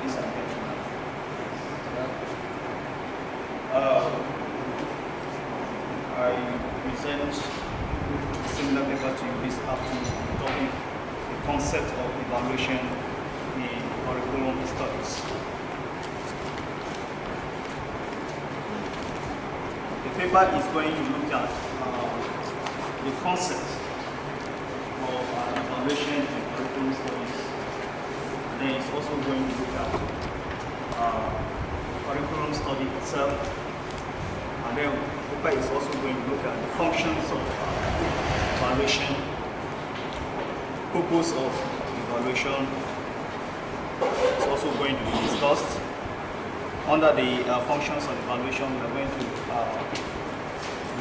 ladies and gentlemen. I present a similar paper to you this afternoon on the topic, the concept of evaluation in curriculum studies. The paper is going to look at the concept of evaluation in curriculum studies. And then it's also going to look at curriculum study itself. And then the paper is also going to look at the functions of evaluation, purpose of evaluation. It's also going to be discussed. Under the functions of evaluation, we are going to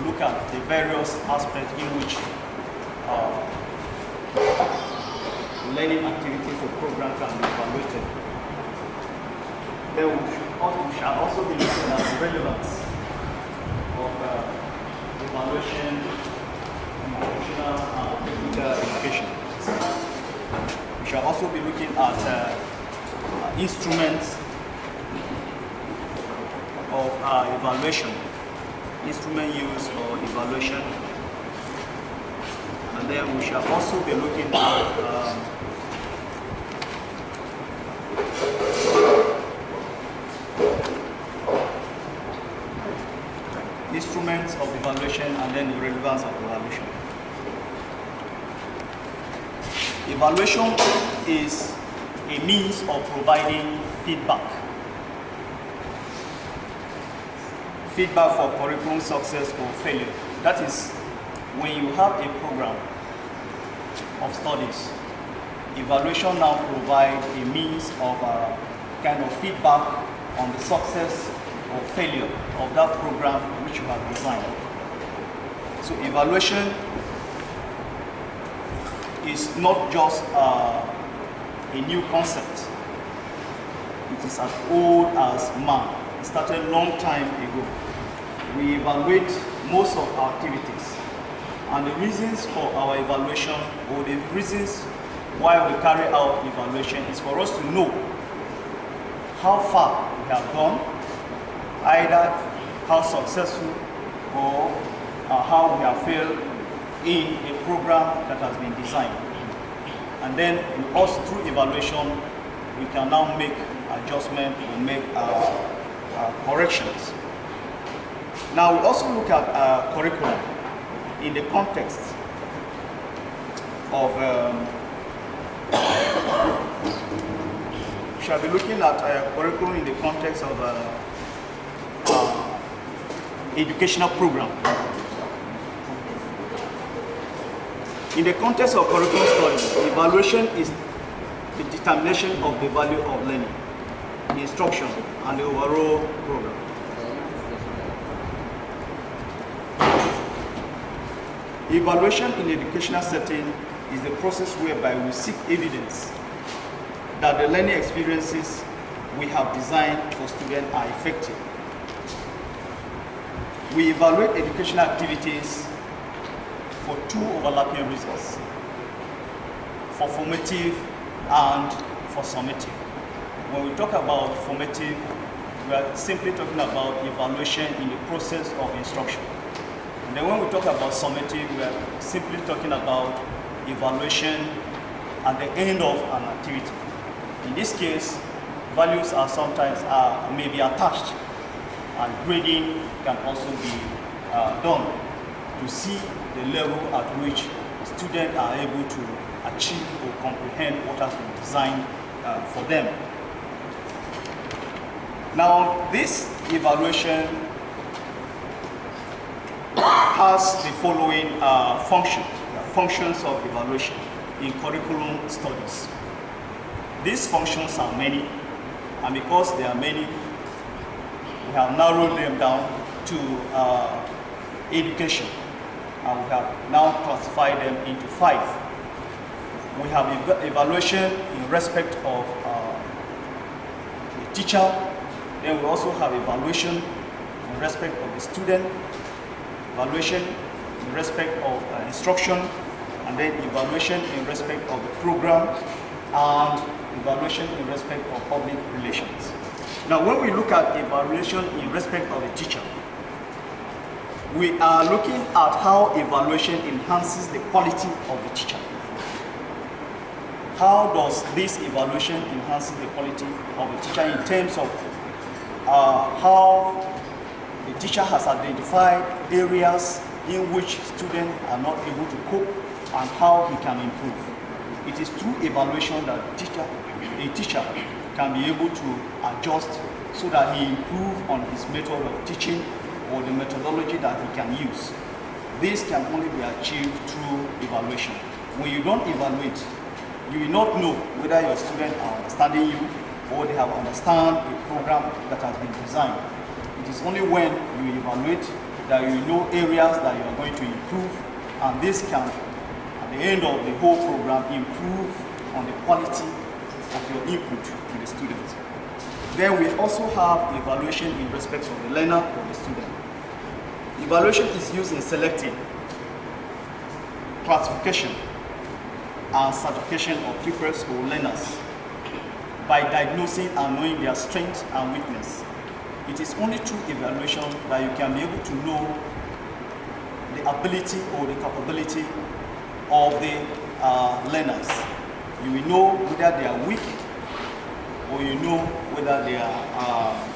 look at the various aspects in which learning activities or program can be evaluated. Then we shall also be looking at the relevance of evaluation in vocational and technical education. We shall also be looking at instruments of evaluation, instrument use for evaluation, and then we shall also be looking at instruments of evaluation and then the relevance of evaluation. Evaluation is a means of providing feedback for curriculum success or failure. That is, when you have a program of studies, evaluation now provides a means of kind of feedback on the success or failure of that program which you have designed. So evaluation is not just a new concept. It is as old as man. It started a long time ago. We evaluate most of our activities, and the reasons for our evaluation, or the reasons why we carry out evaluation, is for us to know how far we have gone, either how successful or how we have failed in a program that has been designed. And then with us, through evaluation, we can now make adjustments or make corrections. Now we also look at curriculum in the context of, we shall be looking at curriculum in the context of educational program. In the context of curriculum studies, evaluation is the determination of the value of learning, the instruction, and the overall program. Evaluation in the educational setting is the process whereby we seek evidence that the learning experiences we have designed for students are effective. We evaluate educational activities for two overlapping reasons: for formative and for summative. When we talk about formative, we are simply talking about evaluation in the process of instruction. And then when we talk about summative, we are simply talking about evaluation at the end of an activity. In this case, values are sometimes may be attached, and grading can also be done to see the level at which students are able to achieve or comprehend what has been designed for them. Now, this evaluation has the following functions of evaluation in curriculum studies. These functions are many, and because there are many, we have narrowed them down to education, and we have now classified them into 5. We have evaluation in respect of the teacher. Then we also have evaluation in respect of the student, evaluation in respect of instruction, and then evaluation in respect of the program, and evaluation in respect of public relations. Now, when we look at evaluation in respect of a teacher, we are looking at how evaluation enhances the quality of the teacher. How does this evaluation enhance the quality of the teacher in terms of how the teacher has identified areas in which students are not able to cope and how he can improve. It is through evaluation that a teacher can be able to adjust so that he improves on his method of teaching or the methodology that he can use. This can only be achieved through evaluation. When you don't evaluate, you will not know whether your students are understanding you or they have understand the program that has been designed. It is only when you evaluate that you know areas that you are going to improve, and this can, at the end of the whole program, improve on the quality of your input to the students. Then we also have evaluation in respect of the learner or the student. Evaluation is used in selecting, classification, and certification of pupils or learners by diagnosing and knowing their strengths and weakness. It is only through evaluation that you can be able to know the ability or the capability of the learners. You will know whether they are weak or you know whether they are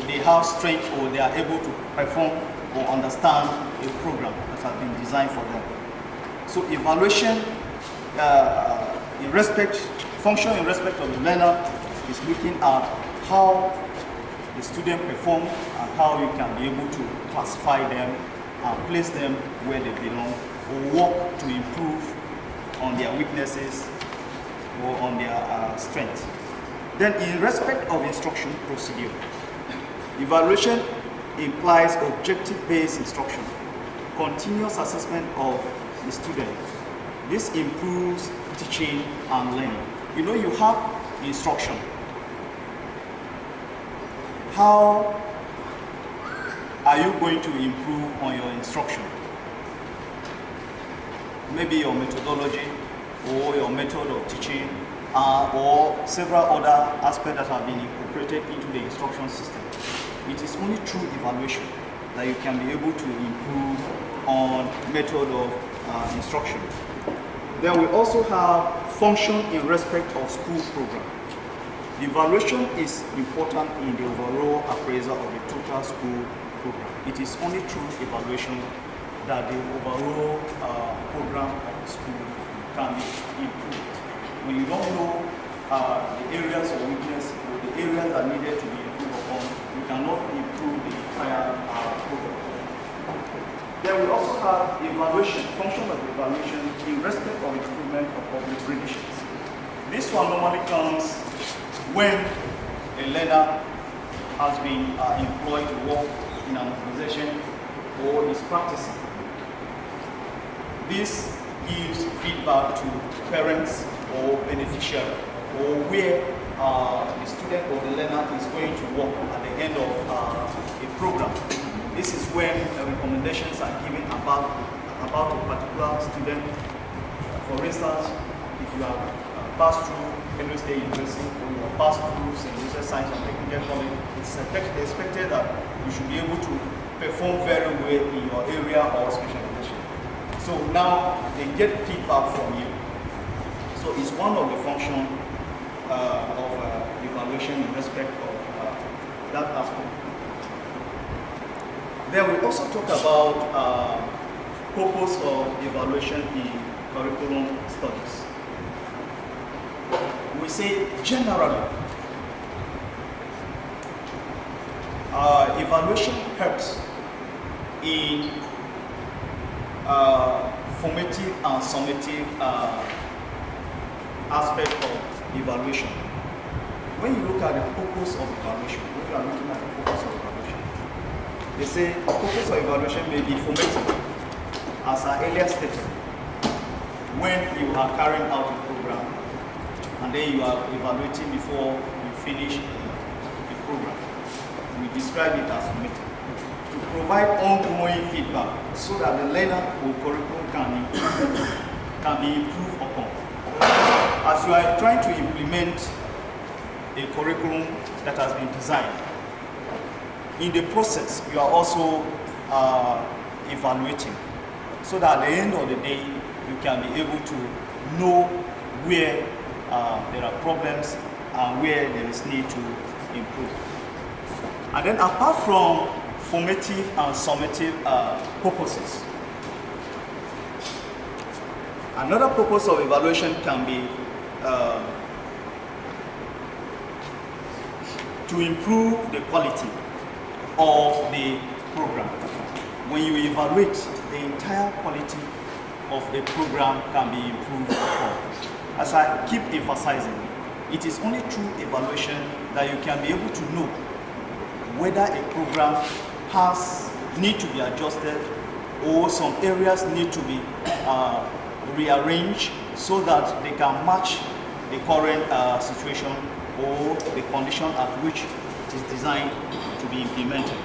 they have strength or they are able to perform or understand a program that has been designed for them. So evaluation function in respect of the learner is looking at how the student perform and how you can be able to classify them and place them where they belong or work to improve on their weaknesses or on their strengths. Then in respect of instruction procedure, evaluation implies objective-based instruction, continuous assessment of the student. This improves teaching and learning. You know, you have instruction. How are you going to improve on your instruction? Maybe your methodology or your method of teaching or several other aspects that have been incorporated into the instruction system. It is only through evaluation that you can be able to improve on method of instruction. Then we also have function in respect of school program. Evaluation is important in the overall appraisal of the total school program. It is only through evaluation that the overall program of the school can be improved. When you don't know the areas of weakness or the areas that needed to be improved upon, you cannot improve the entire program. Then we also have evaluation, function of evaluation in respect of improvement of public relations. This one normally comes when a learner has been employed to work in an organization or is practicing. This gives feedback to parents or beneficiary or where the student or the learner is going to work at the end of a program. This is when recommendations are given about a particular student. For instance, if you have passed through Benue State University or you have passed through St. Joseph Science and Technical College, it's expected that you should be able to perform very well in your area or specialization. So now they get feedback from you. So it's one of the functions of evaluation in respect of that aspect. Then we also talk about purpose of evaluation in curriculum studies. We say generally, evaluation helps in formative and summative aspect of evaluation. When you look at the purpose of evaluation, when you are looking at the purpose of evaluation, they say the purpose of evaluation may be formative, as I earlier stated, when you are carrying out a program and then you are evaluating before you finish the program. We describe it as formative. To provide ongoing feedback so that the learner or curriculum can be improved upon. as you are trying to implement a curriculum that has been designed, in the process, you are also evaluating, so that at the end of the day, you can be able to know where there are problems and where there is need to improve. And then apart from formative and summative purposes, another purpose of evaluation can be to improve the quality of the program. When you evaluate, the entire quality of a program can be improved upon. As I keep emphasizing, it is only through evaluation that you can be able to know whether a program need to be adjusted or some areas need to be rearranged so that they can match the current situation or the condition at which it is designed to be implemented.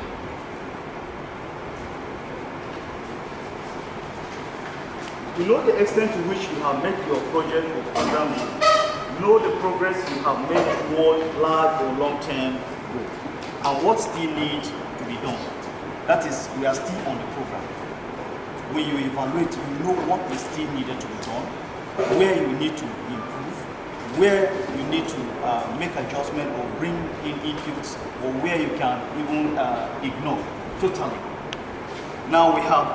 To know the extent to which you have made your project or program, know the progress you have made toward large or long-term goals, and what still needs to be done. That is, we are still on the program. When you evaluate, you know what is still needed to be done, where you need to improve, where you need to make adjustment or bring in inputs, or where you can even ignore totally. Now we have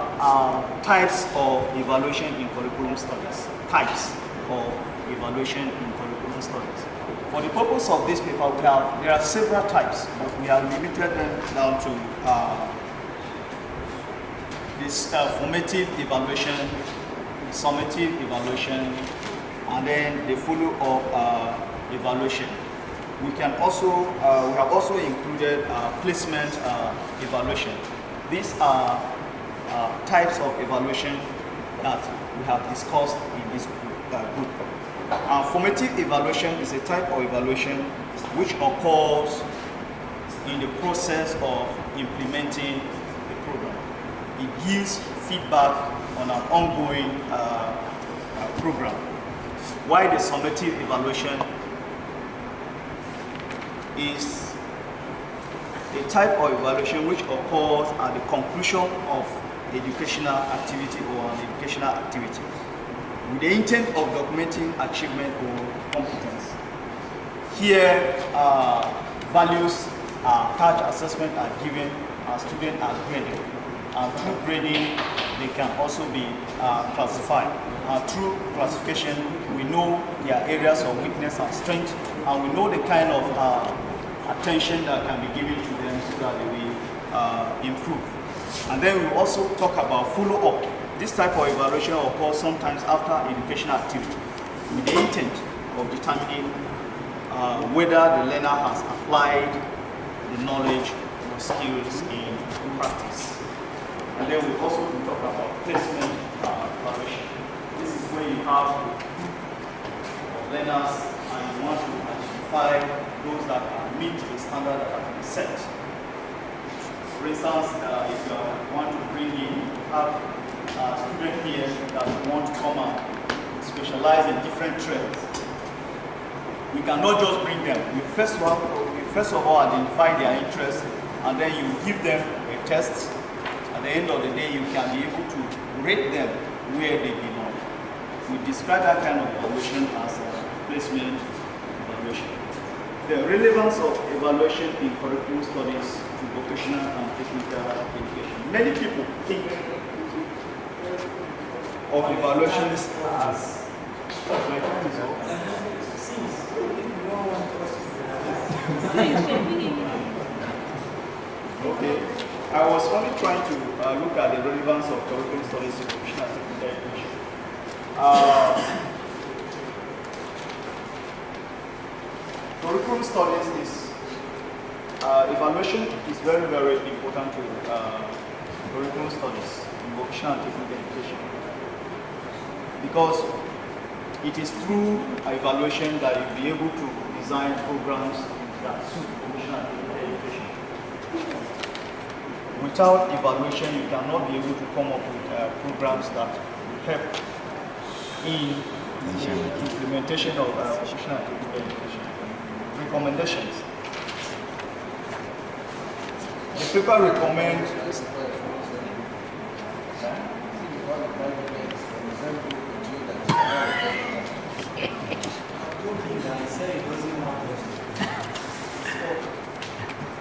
types of evaluation in curriculum studies. Types of evaluation in curriculum studies. For the purpose of this paper, there are several types, but we have limited them down to this formative evaluation, summative evaluation, and then the follow-up evaluation. We have also included placement evaluation. These are types of evaluation that we have discussed in this group. Formative evaluation is a type of evaluation which occurs in the process of implementing the program. It gives feedback on an ongoing program. While the summative evaluation is a type of evaluation which occurs at the conclusion of educational activity or an educational activity with the intent of documenting achievement or competence. Here, values attached, assessment are given, and students are graded. And through grading, they can also be classified. Through classification, we know their areas of weakness and strength, and we know the kind of attention that can be given to them so that they will improve. And then we also talk about follow-up. This type of evaluation occurs sometimes after educational activity with the intent of determining whether the learner has applied the knowledge or skills in practice. And then we also talk about placement evaluation. This is where you have learners and you want to identify those that meet the standard that have been set. For instance, if you want to bring in, have a student here that want to come and specialize in different trades, we cannot just bring them. We first of all identify their interests, and then you give them a test. At the end of the day, you can be able to rate them where they belong. We describe that kind of evaluation as a placement evaluation. The relevance of evaluation in curriculum studies to vocational and technical education. Many people think of evaluations as okay. I was only trying to look at the relevance of curriculum studies to vocational and technical education. Curriculum studies is evaluation is very, very important to curriculum studies in vocational and technical education, because it is through evaluation that you'll be able to design programs that suit vocational and technical education. Without evaluation, you cannot be able to come up with programs that will help in the implementation of vocational education. Recommendations. The paper recommends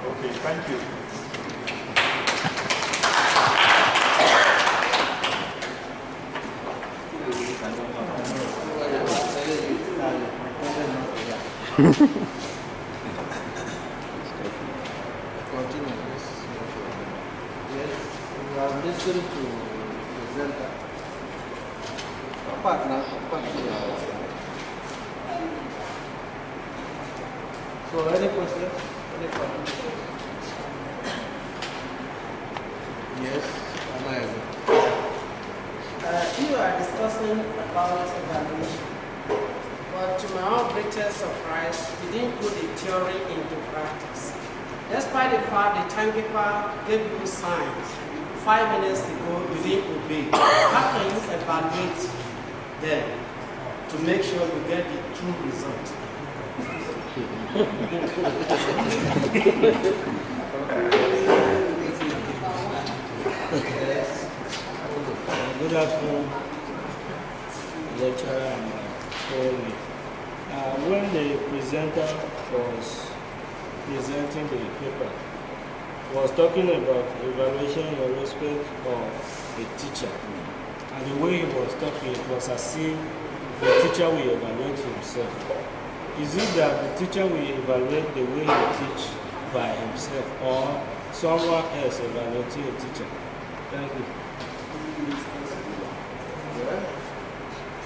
okay, thank you. Continue, yes. Yes, we are listening to the presenter. Apart now, apart here. So, any questions? Any comments? Yes, am I able? You are discussing about evaluation, but to my own greatest surprise, you didn't put the theory into practice. Despite the fact the timekeeper gave you signs 5 minutes ago, you didn't obey. How can you evaluate them to make sure you get the true result? Good afternoon, lecturer and colleague. When the presenter was presenting the paper, was talking about evaluation in respect of the teacher. And the way he was talking, it was as if the teacher will evaluate himself. Is it that the teacher will evaluate the way he teach by himself, or someone else evaluating a teacher? Thank you.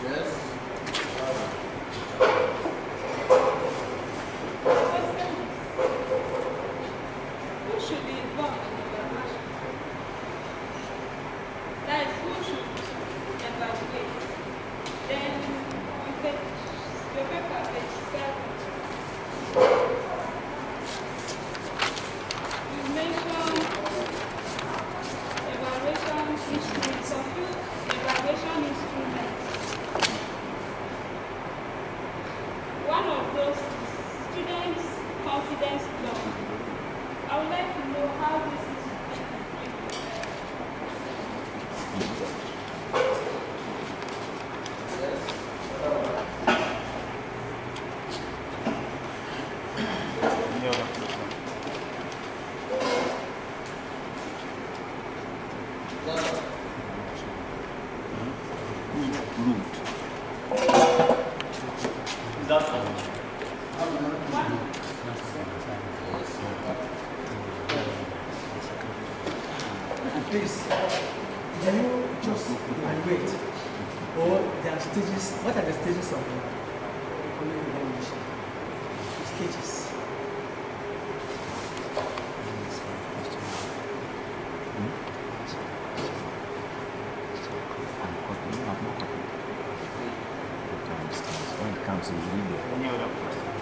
Yes. Who should be involved in the evaluation? That is, who should evaluate? Then, your paper, page 7, you mentioned evaluation instruments. Of you, evaluation instruments. One of those is students' confidence level. I would like to know how this is Any other question? Is that all? Please, can you just evaluate, or there are stages? What are the stages of the evaluation? Stages. Any other question?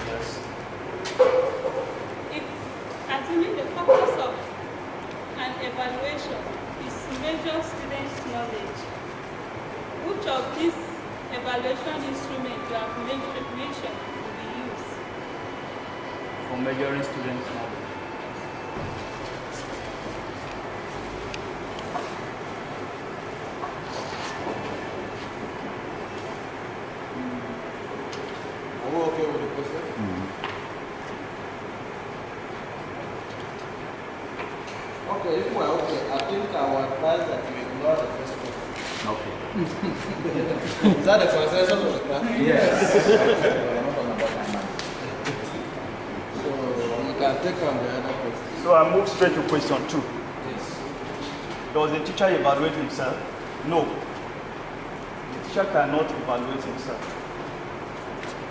Yes. if assuming the focus of an evaluation is to measure students' knowledge, which of these evaluation instruments you have mentioned will be used? For measuring students' knowledge. Are we okay with the question? Okay, if we're okay, I think I would advise that you ignore the first question. Okay. Is that the consensus of the class? So you can take on the other question. So I move straight to question 2. Yes. Does the teacher evaluate himself? No. The teacher cannot evaluate himself.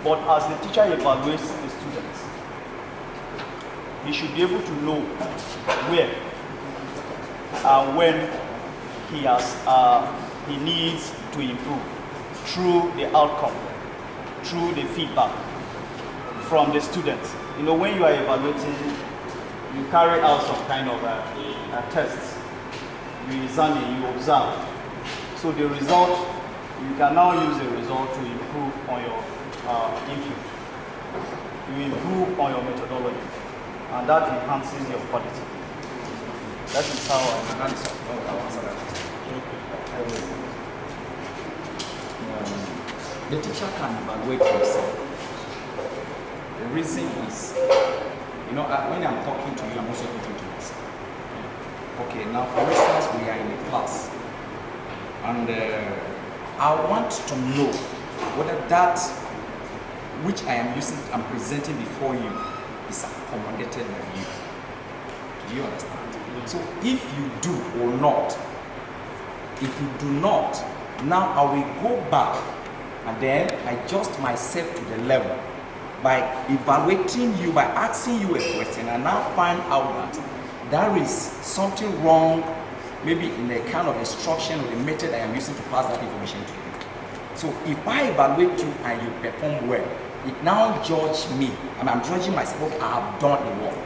But as the teacher evaluates the students, he should be able to know where and when he needs to improve through the outcome, through the feedback from the students. You know, when you are evaluating, you carry out some kind of tests you examine, you observe. So the result, you can now use the result to improve on your input. You improve on your methodology, and that enhances your quality. That is how I answer that. The teacher can evaluate himself. The reason is, when I'm talking to you, I'm also talking to myself. Okay, now for instance, we are in a class, and I want to know whether that which I am using, I'm presenting before you, is accommodated by you. Do you understand? So if you do or not, if you do not, now I will go back and then adjust myself to the level by evaluating you, by asking you a question, and now find out that there is something wrong, maybe in the kind of instruction or the method I am using to pass that information to you. So if I evaluate you and you perform well, it now judge me. I'm judging myself, okay, I have done the work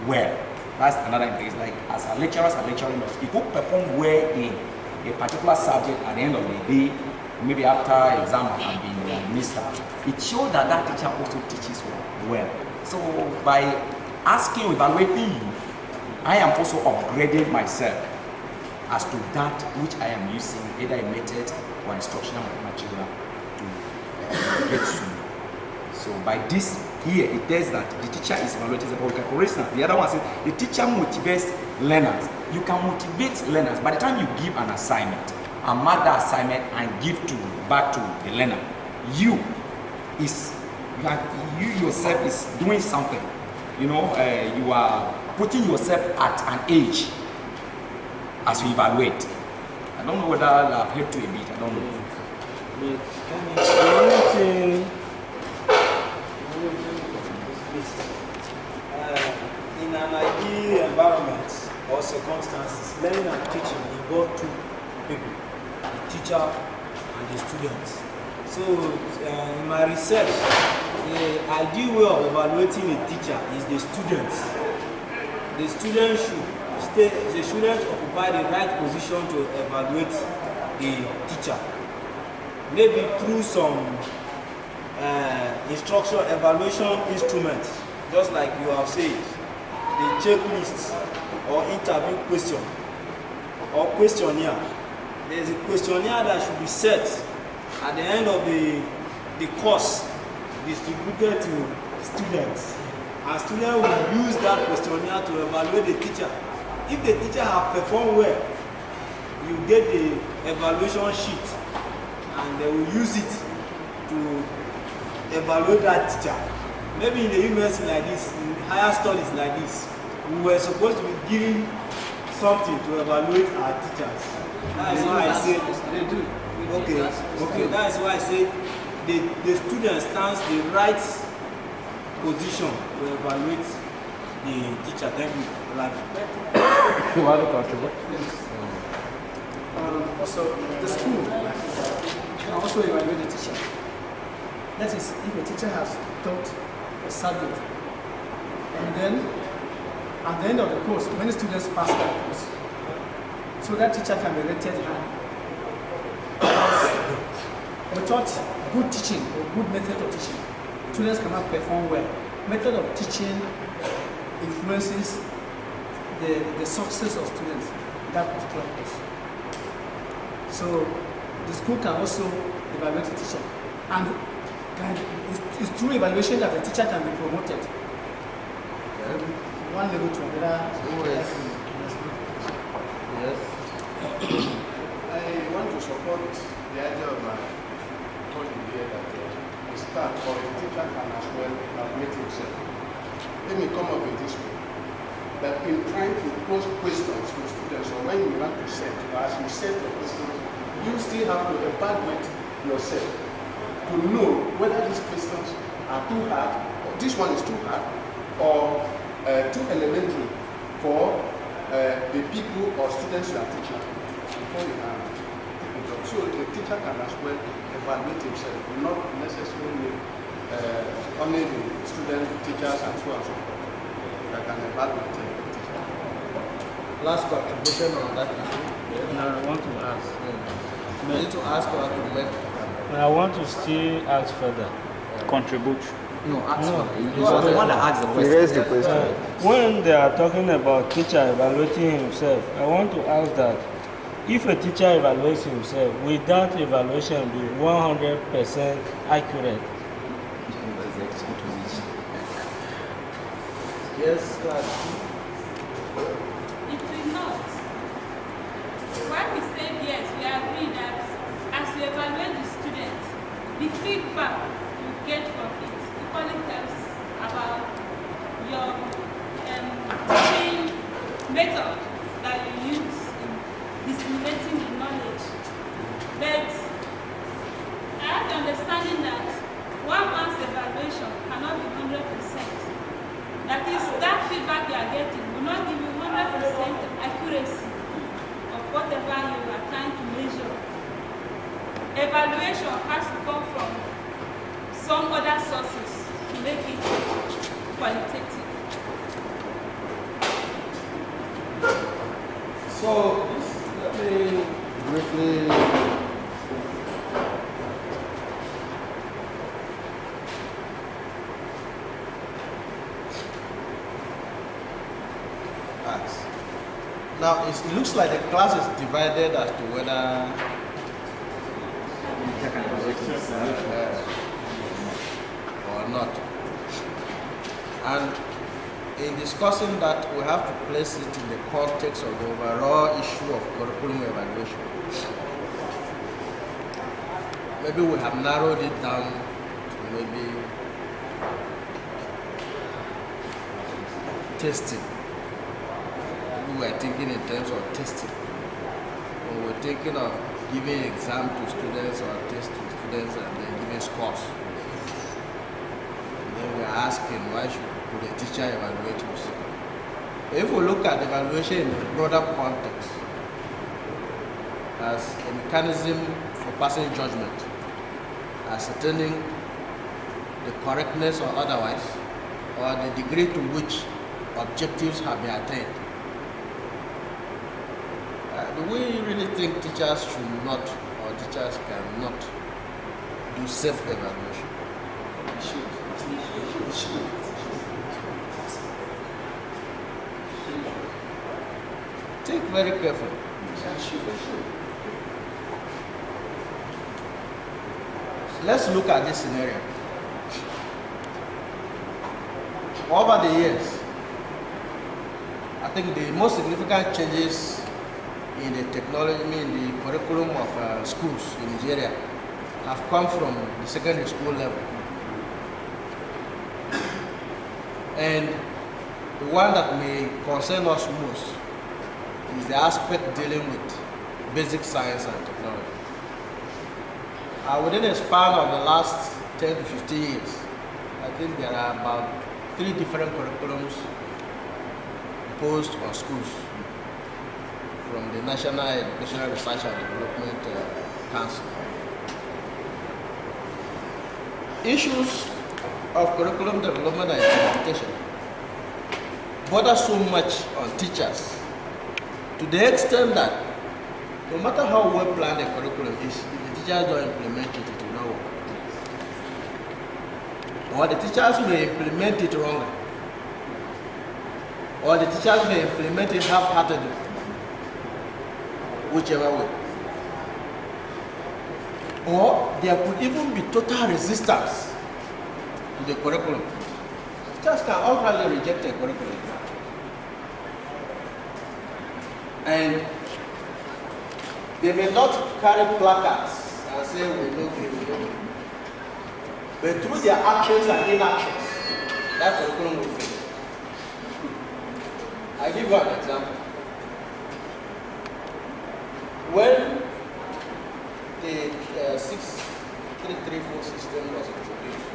well. That's another thing. It's like as a lecturers are lecturing us. If you perform well in a particular subject at the end of the day, maybe after exam have been administered, it shows that that teacher also teaches well. So by asking, evaluating you, I am also upgrading myself as to that which I am using, either a method or instructional material to get to. So by this here, it says that the teacher is evaluating the work. For instance, the other one says the teacher motivates learners. You can motivate learners. By the time you give an assignment, and mark that assignment and give back to the learner, you yourself is doing something. You are putting yourself at an age as you evaluate. I don't know whether I've helped you a bit. I don't know. The only thing in an ideal environment or circumstances, learning and teaching involve two people, the teacher and the students. So in my research, the ideal way of evaluating a teacher is the students. The students should occupy the right position to evaluate the teacher. Maybe through some instruction evaluation instruments, just like you have said, the checklists or interview question or questionnaire. There is a questionnaire that should be set at the end of the course, distributed to students, and students will use that questionnaire to evaluate the teacher. If the teacher has performed well, you get the evaluation sheet, and they will use it to evaluate that teacher. Maybe in the university like this, in higher studies like this, we were supposed to be giving something to evaluate our teachers. That is why I say they do. okay. That is why I say the student stands the right position to evaluate the teacher. Thank you, Labe. Also, the school can also evaluate the teacher. That is, if a teacher has taught a subject, and then at the end of the course, many students pass that course, so that teacher can be rated high. Without good teaching or good method of teaching, students cannot perform well. Method of teaching influences the success of students in that particular course. So the school can also evaluate the teacher, and it's through evaluation that the teacher can be promoted. One level to another. Yes. I want to support the idea of my colleague here that a staff or a teacher can as well evaluate himself. Let me come up with this way. That in trying to pose questions to students, or when you want to set, or as you set the questions, you still have to evaluate yourself to know whether these questions are too hard, or this one is too hard, or too elementary for the people or students you are teaching before you can take the job. So the teacher can as well evaluate himself, not necessarily only the students, teachers, and so on and so forth that can evaluate the teacher. last contribution on that issue? And I want to ask. You need to ask or to make. And I want to still ask further. Contribute. No, ask No. for it. You are the one that asked the He question. raised the question. When they are talking about teacher evaluating himself, I want to ask that if a teacher evaluates himself, will that evaluation be 100% accurate? Yes, class. It will not. Why we said yes, we agree that as you evaluate the student, the feedback you get from it equally tells about your teaching method that you use in disseminating the knowledge. But I have the understanding that one man's evaluation cannot be 100%. That is, that feedback you are getting will not give you 100% accuracy of whatever you are trying to measure. Evaluation has to come from some other sources to make it qualitative. So, let me briefly ask. Now, it looks like the class is divided as to whether or not. And in discussing that, we have to place it in the context of the overall issue of curriculum evaluation. Maybe we have narrowed it down to maybe testing. We were thinking in terms of testing. We were thinking of giving exam to students or test to students and then giving scores. And then we are asking why should the teacher evaluate us? If we look at evaluation in a broader context as a mechanism for passing judgment, ascertaining the correctness or otherwise, or the degree to which objectives have been attained. Do we really think teachers should not, or teachers cannot, do self-evaluation? Think very carefully. Let's look at this scenario. Over the years, I think the most significant changes in the technology, in the curriculum of schools in Nigeria have come from the secondary school level. And the one that may concern us most is the aspect dealing with basic science and technology. Within a span of the last 10 to 15 years, I think there are about 3 different curriculums imposed on schools from the National Educational Research and Development Council. Issues of curriculum development and implementation bother so much on teachers to the extent that no matter how well planned a curriculum is, if the teachers don't implement it, it will not work. Or the teachers may implement it wrongly. Or the teachers may implement it half-heartedly. Whichever way. Or there could even be total resistance to the curriculum. Teachers can outrightly reject a curriculum. And they may not carry placards and say we know, we know. But through their actions and inactions, that curriculum will fail. I give you an example. When the 6334 system was introduced,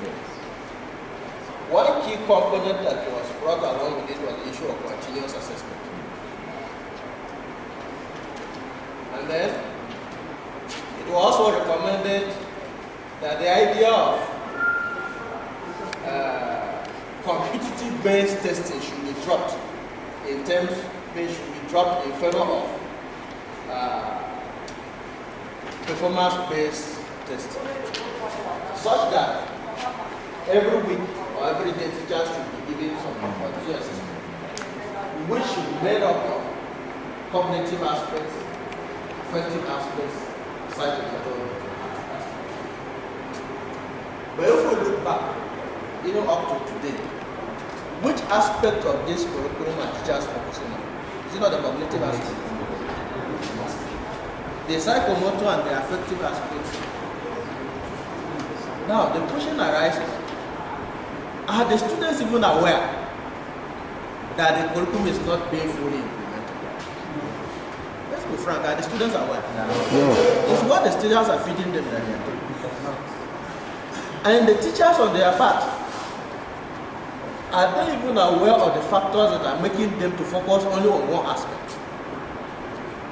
one key component that was brought along with it was the issue of continuous assessment. And then it was also recommended that the idea of competitive-based testing should be dropped in terms should be dropped in favor of performance-based testing, such that every week or every day teachers should be given some continuous assessment, which should be made up of cognitive aspects, affective aspects, psychomotor aspects. But if we look back, even up to today, which aspect of this curriculum are teachers focusing on? Is it not the cognitive aspect? The psychomotor and the affective aspects. Now, the question arises, are the students even aware that the curriculum is not being fully implemented? Let's be frank, are the students aware? No. It's what the students are feeding them that they are doing. And the teachers on their part, are they even aware of the factors that are making them to focus only on one aspect?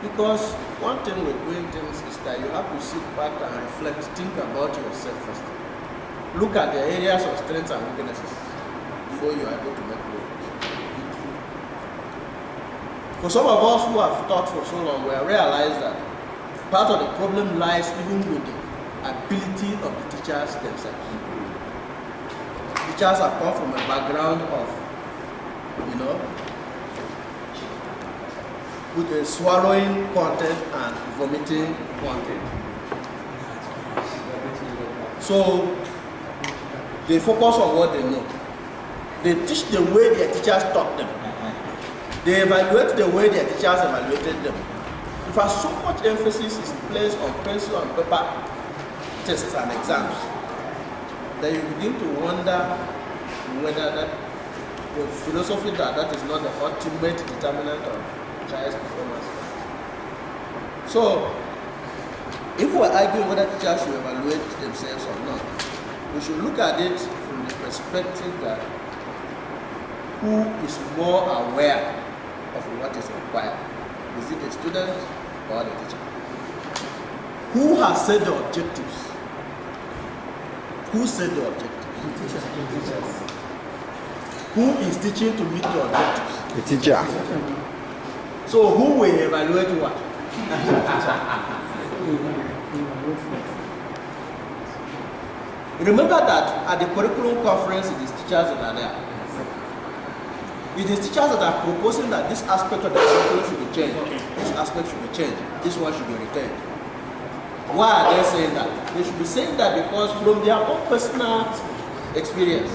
Because one thing with doing things is that you have to sit back and reflect, think about yourself first. Look at the areas of strengths and weaknesses before you are able to make progress. For some of us who have taught for so long, we have realized that part of the problem lies even with the ability of the teachers themselves. Teachers have come from a background of, with a swallowing content and vomiting content. So they focus on what they know. They teach the way their teachers taught them. They evaluate the way their teachers evaluated them. In fact, so much emphasis is placed on pencil and paper tests and exams that you begin to wonder whether that the philosophy that is not the ultimate determinant of child's performance. So, if we're arguing whether teachers should evaluate themselves or not, we should look at it from the perspective that who is more aware of what is required? Is it the student or the teacher? Who has set the objectives? Who set the objectives? The teachers. Who is teaching to meet the objectives? The teacher. So who will evaluate what? Remember that at the curriculum conference, it is teachers that are there. It is teachers that are proposing that this aspect of the curriculum should be changed, this aspect should be changed, this one should be retained. Why are they saying that? They should be saying that because from their own personal experience,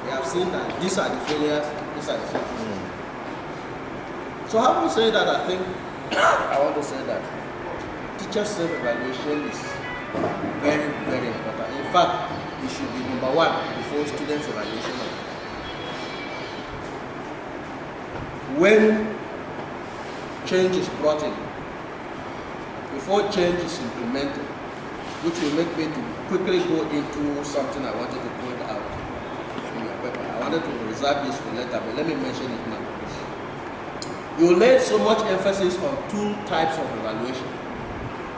they have seen that these are the failures, these are the successes. So having said that, I think I want to say that teacher self-evaluation is very, very important. In fact, it should be number one before students' evaluation. When change is brought in, before change is implemented, which will make me to quickly go into something I wanted to point out in your paper. I wanted to reserve this for later, but let me mention it now. You laid so much emphasis on two types of evaluation.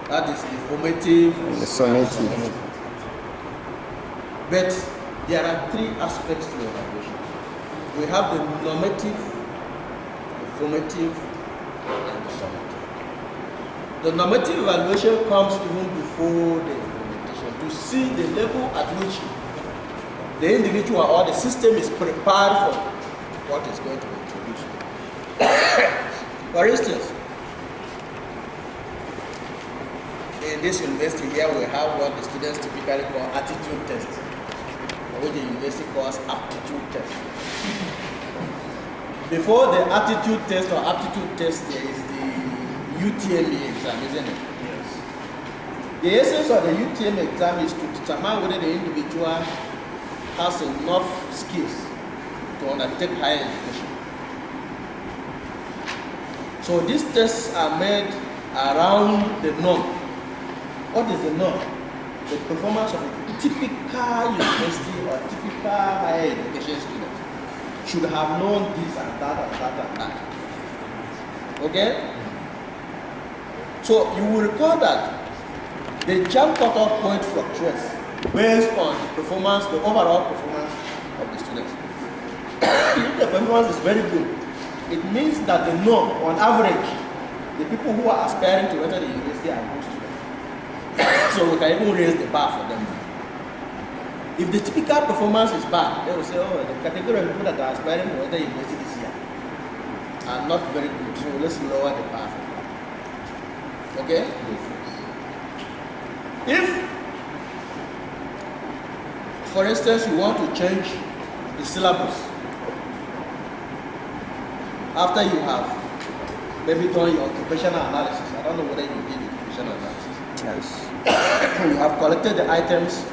That is the formative and the summative. But there are three aspects to evaluation. We have the normative, the formative, and the summative. The normative evaluation comes even before the implementation to see the level at which the individual or the system is prepared for what is going to be introduced. For instance, in this university here we have what the students typically call attitude test, or what the university calls aptitude test. Before the attitude test or aptitude test, there is the UTME exam, isn't it? Yes. The essence of the UTME exam is to determine whether the individual has enough skills to undertake higher education. So these tests are made around the norm. What is the norm? The performance of a typical university or typical higher education student should have known this and that and that and that. Okay? So you will recall that the jam cutoff point fluctuates based on the performance, the overall performance of the students. If the performance is very good, it means that they know, on average, the people who are aspiring to enter the university are good students. So we can even raise the bar for them. If the typical performance is bad, they will say, oh, the category of people that are aspiring to enter university this year are not very good, so let's lower the bar for them. Okay? If, for instance, you want to change the syllabus after you have maybe done your occupational analysis, I don't know whether you did the occupational analysis. Yes. You have collected the items.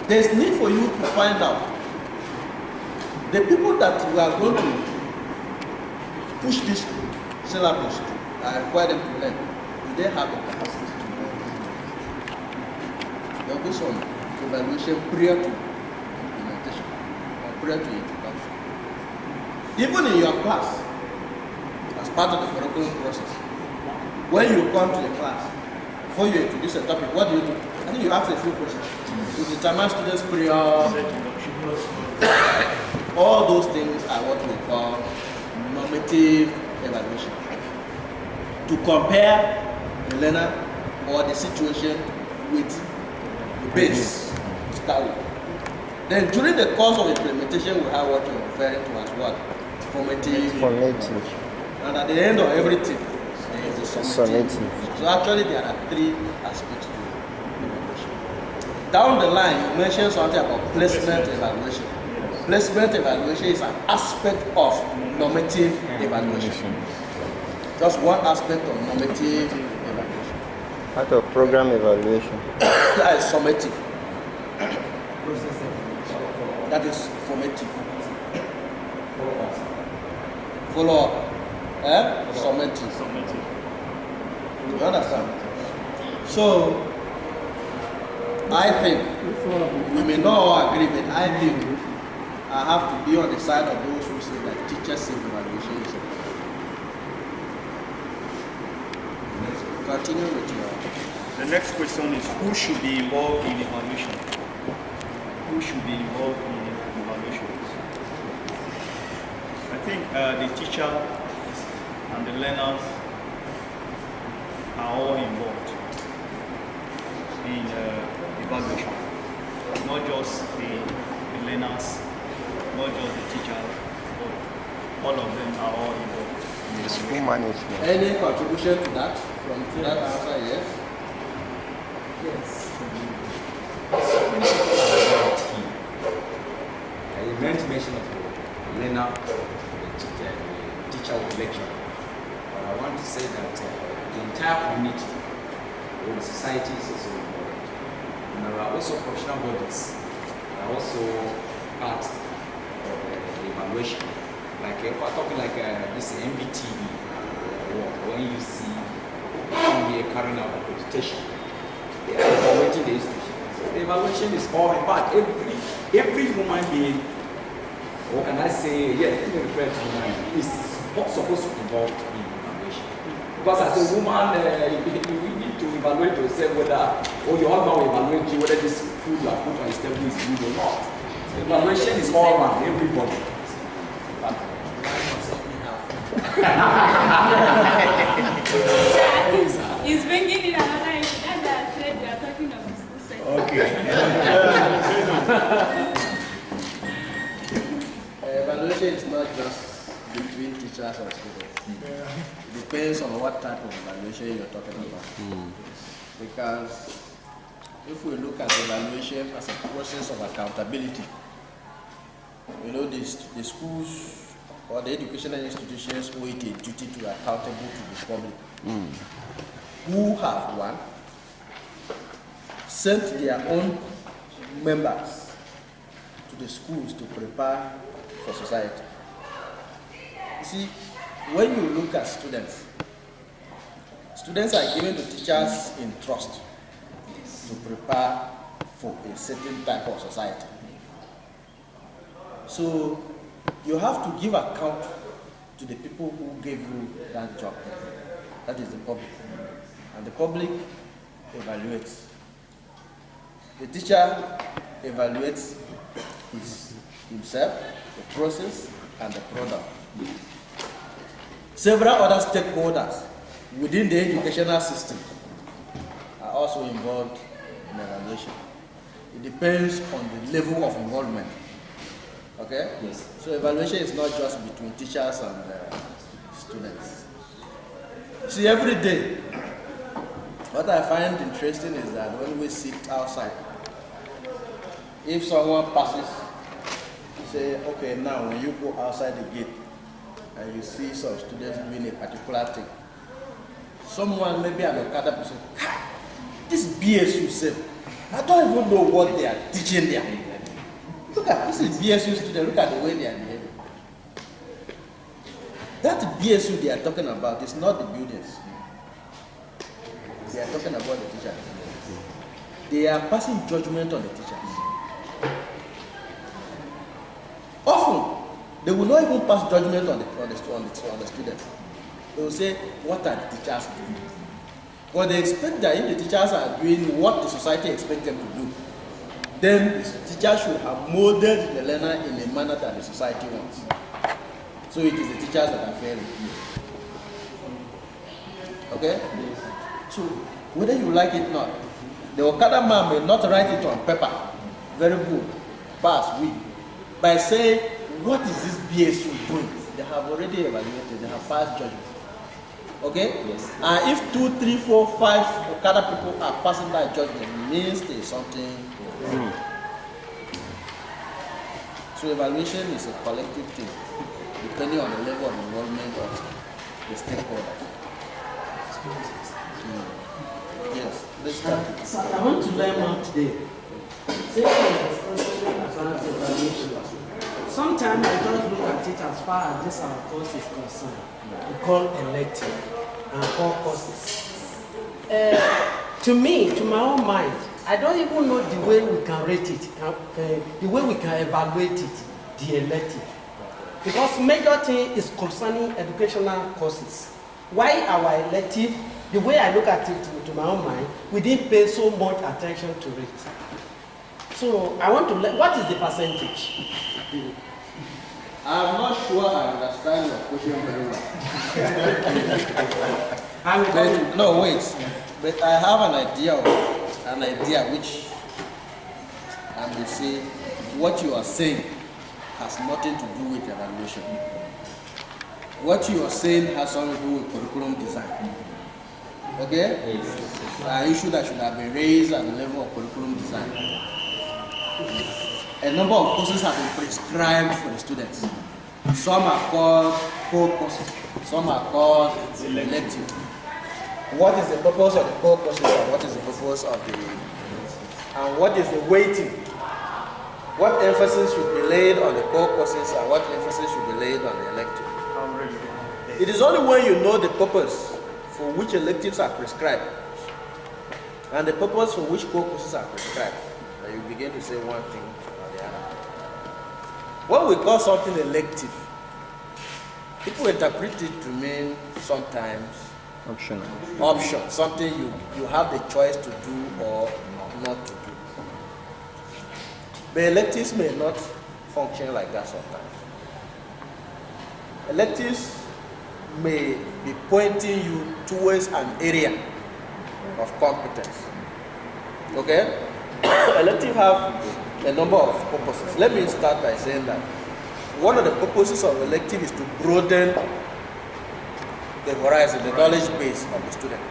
There's need for you to find out the people that you are going to push this syllabus to and require them to learn. Do they have the capacity to learn? There will be some evaluation prior to implementation or prior to introduction. Even in your class, as part of the curriculum process, when you come to the class, before you introduce a topic, what do? I think you ask a few questions. You determine students' prior. All those things are what we call normative evaluation. To compare the learner or the situation with the base to start with. Then during the course of implementation, we have what you're referring to as what? Formative. And at the end of everything, there is the summative. So actually there are three aspects to evaluation. Down the line, you mentioned something about placement evaluation. Placement evaluation is an aspect of normative evaluation. Just one aspect of normative evaluation. Part of program evaluation. That is summative. That is formative. Follow up. Summative. You understand? So, I think, we may not all agree, but I think I have to be on the side of those who say that teacher-safe evaluation is important. Continue with your... The next question is, who should be involved in evaluation? Who should be involved in evaluation? I think the teacher and the learners are all involved in evaluation. Not just the learners, not just the teachers, but all of them are all involved. The school management. Any contribution to that? From that answer, yes? Yes. So many people are about him. You mention of the learner, the teacher or the lecturer. But I want to say that the entire community or the society is also involved. And there are also professional bodies that are also part of the evaluation. Like if we're talking like this MBTV, when you see NBA carrying out accreditation, they are evaluating the institution. So the evaluation is all in fact every human being, or can I say, yes, let me refer to human being, is supposed to be involved in evaluation. Because as a woman, you need to evaluate yourself whether, or your husband will evaluate you whether this food you have put on his table is good or not. So evaluation is all around everybody. He's bringing in another issue. That's why I said we are talking of the school setting. Okay. Evaluation is not just between teachers and students. It depends on what type of evaluation you're talking about. Because if we look at evaluation as a process of accountability, you know, the schools or the educational institutions owe it a duty to be accountable to the public, who have one, sent their own members to the schools to prepare for society. You see, when you look at students are given to teachers in trust to prepare for a certain type of society. So you have to give account to the people who gave you that job. That is the public. And the public evaluates. The teacher evaluates himself, the process, and the product. Several other stakeholders within the educational system are also involved in evaluation. It depends on the level of involvement. Okay? Yes. So evaluation is not just between teachers and students. See, every day, what I find interesting is that when we sit outside, if someone passes, say, okay, now when you go outside the gate and you see some students doing a particular thing, someone, maybe an Okada person, this BSU self, I don't even know what they are teaching there. Look at this is BSU student, look at the way they are behaving. That BSU they are talking about is not the buildings. They are talking about the teachers. They are passing judgment on the teachers. Often, they will not even pass judgment on the students. They will say, what are the teachers doing? But they expect that if the teachers are doing what the society expects them to do, then the teachers should have molded the learner in a manner that the society wants. So it is the teachers that are failing. Okay? So whether you like it or not, the Okada man may not write it on paper. Very good. Pass, win. By saying, what is this BSU doing? They have already evaluated, they have passed judgment. Okay? Yes. And if 2, 3, 4, 5 Okada people are passing that judgment, it means there is something. So evaluation is a collective thing, depending on the level of involvement of the stakeholders. Yes, let's start. So I want to learn more today. Since we are discussing about evaluation, sometimes I just look at it as far as this our course is concerned. We call elective and core courses. To me, to my own mind, I don't even know the way we can rate it, the way we can evaluate it, the elective. Because major thing is concerning educational courses. Why our elective, the way I look at it to my own mind, we didn't pay so much attention to it. So I want to learn, what is the percentage? I'm not sure I understand your question very well. No, wait. But I have an idea which I may say what you are saying has nothing to do with evaluation. What you are saying has something to do with curriculum design. Okay? Yes. An issue that should have been raised at the level of curriculum design. A number of courses have been prescribed for the students. Some are called core courses, some are called elective. What is the purpose of the core courses and what is the purpose of the... And what is the weighting? What emphasis should be laid on the core courses and what emphasis should be laid on the elective? It is only when you know the purpose for which electives are prescribed and the purpose for which core courses are prescribed that you begin to say one thing or the other. When we call something elective, people interpret it to mean sometimes option, something you have the choice to do or not to do. But electives may not function like that sometimes. Electives may be pointing you towards an area of competence. Okay? Electives have a number of purposes. Let me start by saying that one of the purposes of elective is to broaden the horizon, the knowledge base of the student.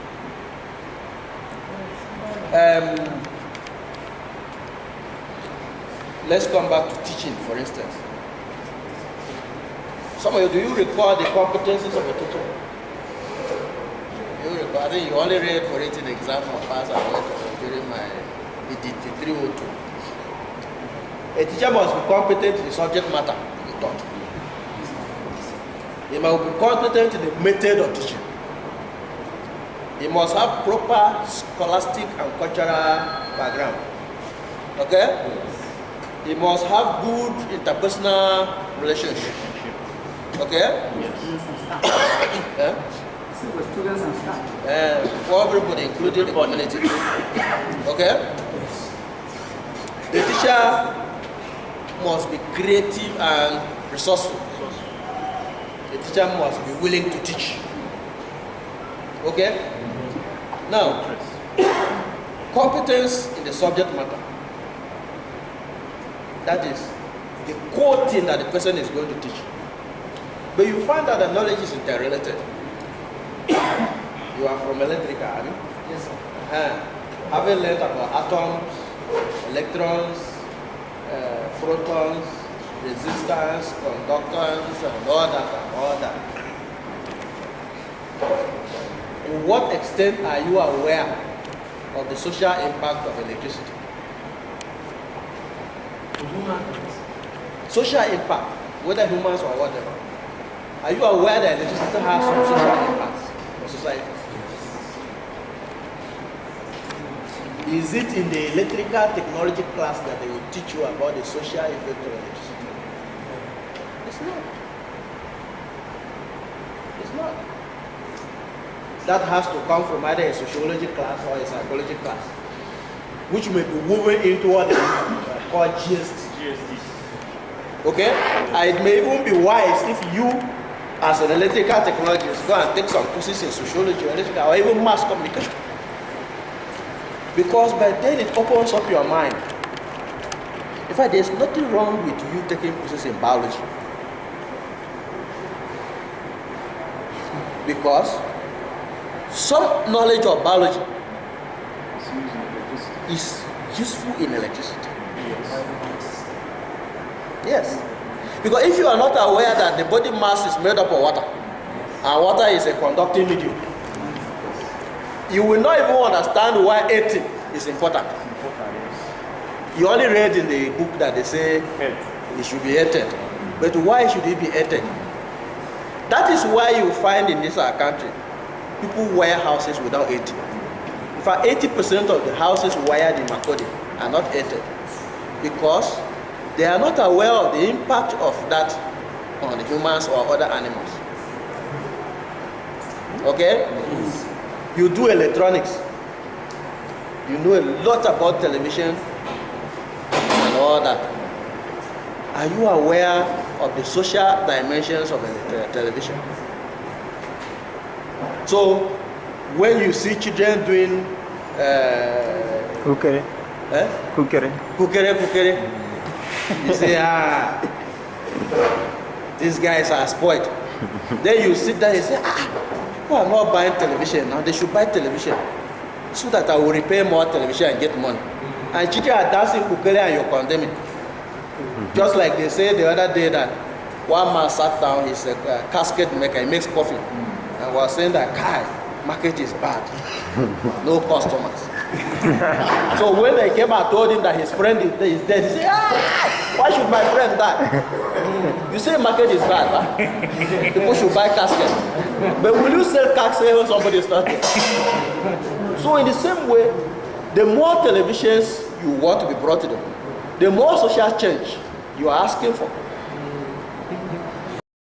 Let's come back to teaching, for instance. Some of you, do you recall the competencies of a teacher? You recall? I think you only read for it in the exam of pass and went during my EDT 302. A teacher must be competent in the subject matter to be taught. He must be competent in the method of teaching. He must have proper scholastic and cultural background. Okay? He must have good interpersonal relationship. Okay? Students and staff. For everybody, including the community. Okay? The teacher must be creative and resourceful. the teacher must be willing to teach. Okay? Now, competence in the subject matter. That is the core thing that the person is going to teach. But you find that the knowledge is interrelated. You are from electrical, are you? Yes, sir. Having learned about atoms, electrons, protons, resistance, conductance, and all that. To what extent are you aware of the social impact of electricity? Social impact, whether humans or whatever. Are you aware that electricity has some social impacts for society? Is it in the electrical technology class that they will teach you about the social effect of electricity? It's not. It's not. That has to come from either a sociology class or a psychology class, which may be woven into what they call GST. Okay? And it may even be wise if you, as an electrical technologist, go and take some courses in sociology or even mass communication. Because by then it opens up your mind. In fact, there's nothing wrong with you taking courses in biology. Because some knowledge of biology is useful in electricity. Yes. Because if you are not aware that the body mass is made up of water, and water is a conducting medium, you will not even understand why eating is important. You only read in the book that they say it should be eaten. But why should it be eaten? That is why you find in this our country, people wire houses without eating. In fact, 80% of the houses wired in Makodi are not eaten because they are not aware of the impact of that on the humans or other animals. Okay? You do electronics. You know a lot about television and all that. Are you aware of the social dimensions of television? So, when you see children doing Kukere. Kukere, you say, these guys are spoiled. Then you sit there and say, who are not buying television now? They should buy television so that I will repair more television and get money. And children are dancing kukere and you're condemning. Just like they say the other day that one man sat down, he's a casket maker, he makes coffee, and was saying that, market is bad, no customers. So when they came and told him that his friend is dead, he said, why should my friend die? You say market is bad, huh? People should buy casket. But will you sell casket when somebody is not dead? So in the same way, the more televisions you want to be brought to them, the more social change you are asking for.